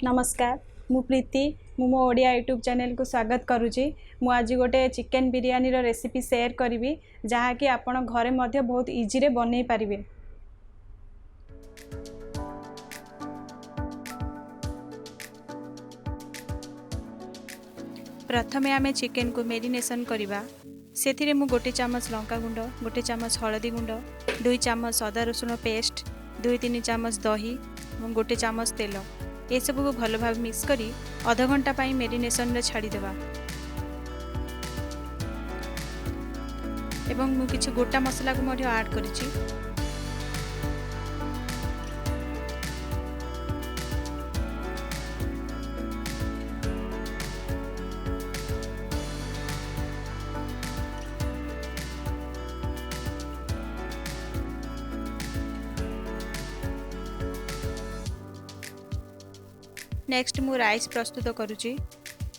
नमस्कार मु प्रीति मु मो ओडिया यूट्यूब चैनल को स्वागत करुँची। मु आज गोटे चिकेन बिरयानी रो रेसिपी शेयर करी जहाँकि आपण घरे मध्य बहुत इजी रे बनै पारिबे। प्रथमे आमे चिकेन को मेरिनेशन करिबा। सेथिरे मु गोटे चामच लंका गुंड, गोटे चामच हळदी गुंड, 2 चामच अदा रसुण पेस्ट, 2-3 चामच दही और गोटे चामच तेल ये सब को भल भाव मिक्स करी आधा घंटा पाई मेरिनेशन रे छाड़ी देबा। एवं मु किछि गोटा मसला को मध्य ऐड करिछि। नेक्स्ट मु राइस प्रस्तुत करुची।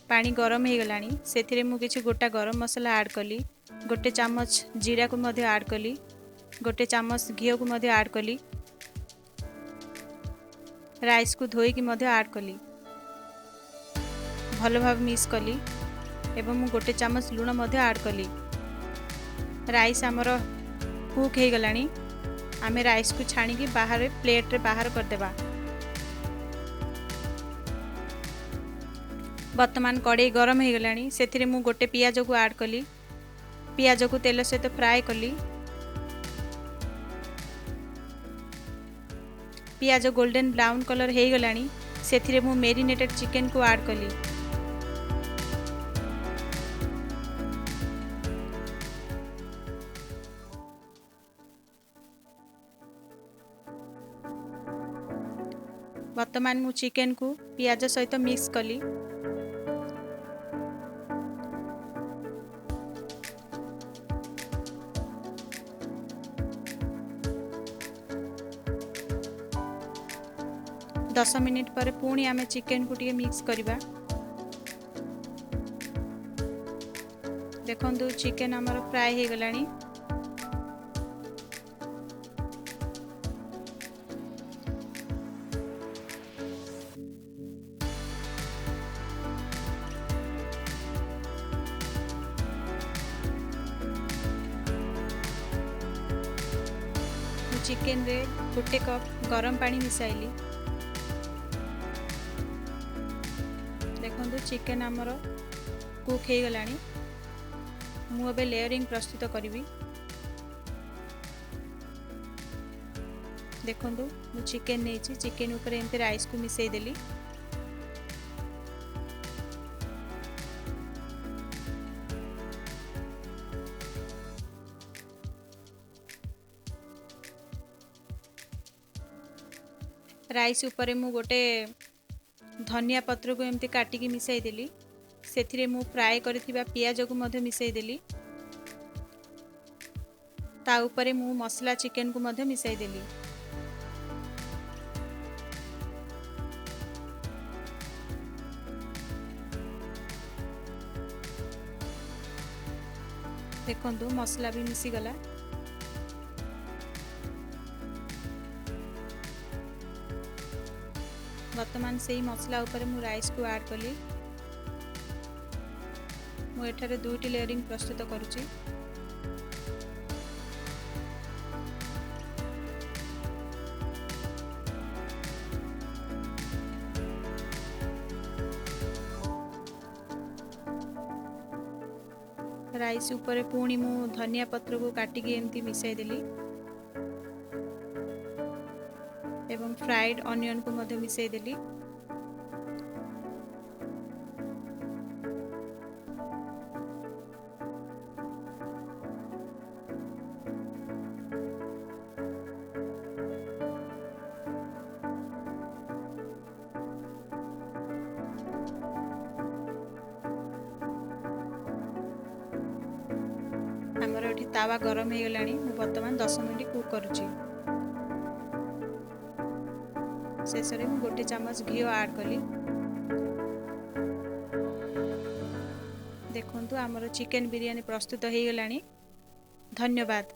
पानी गरम हो गलानी सेथिरे मु किछि गोटा गरम मसला ऐड कली, गोटे चामच जीरा को मध्य ऐड कली, गोटे चामच घी को मध्य ऐड कली, राइस को धोई की मध्य ऐड कली, भल भाव मिक्स कली एवं मु गोटे चामच लूण मध्य ऐड कली। राइस हमर कुक हो गलानी। आमे राइस को छाणी की बाहर प्लेट रे बाहर कर देबा। वर्तमान कड़े गरम हो गलानी सेथिरे मु गोटे पियाज को ऐड कली। पियाज को तेल सहित फ्राए कली। पियाज गोल्डन ब्राउन कलर हो गलानी सेथिरे मु मेरिनेटेड चिकेन को ऐड कली। वर्तमान मु चिकेन को पियाज सहित मिक्स कली। दस मिनिट पर पुणी आमे चिकेन को टिके मिक्स करिबा। देखंतु चिकेन हमर फ्राई हो गलानी। चिकेन रे गोटे कप गरम पानी मिसाइली। देखो चिकेन आमर कुक हो गलानी। मु एबे लेयरिंग प्रस्तुत करी। देखो मु चिकेन नहीं चिकेन ऊपर एमती राइस को मिसई देली। राइस ऊपर मु गोटे धनिया पत्र को एमती काटिकी मिसई देली। सेथिरे मु फ्राए करथिबा पियाज को मध्य मिसई देली। ता ऊपर मु मसला चिकेन को मध्य मिसई देली। देखंतु मसला भी मिसी गला। वर्तमान से ही मसला ऊपर मु राइस को ऐड कली। मु एठारे 2टी लेयरिंग प्रस्तुत करुची। राइस ऊपर पुणी मु धनिया पत्र को काटिकी एमती मिसाई देली एवं फ्राइड ऑनियन को मध्य मिसाई देली। हमर एठी तावा गरम हो गलानी। मु वर्तमान 10 मिनिट कुक करुची। शेष में मु गोटे चामच घी ऐड कली। देखंतु हमर चिकेन बिरयानी प्रस्तुत हो गलानी। धन्यवाद।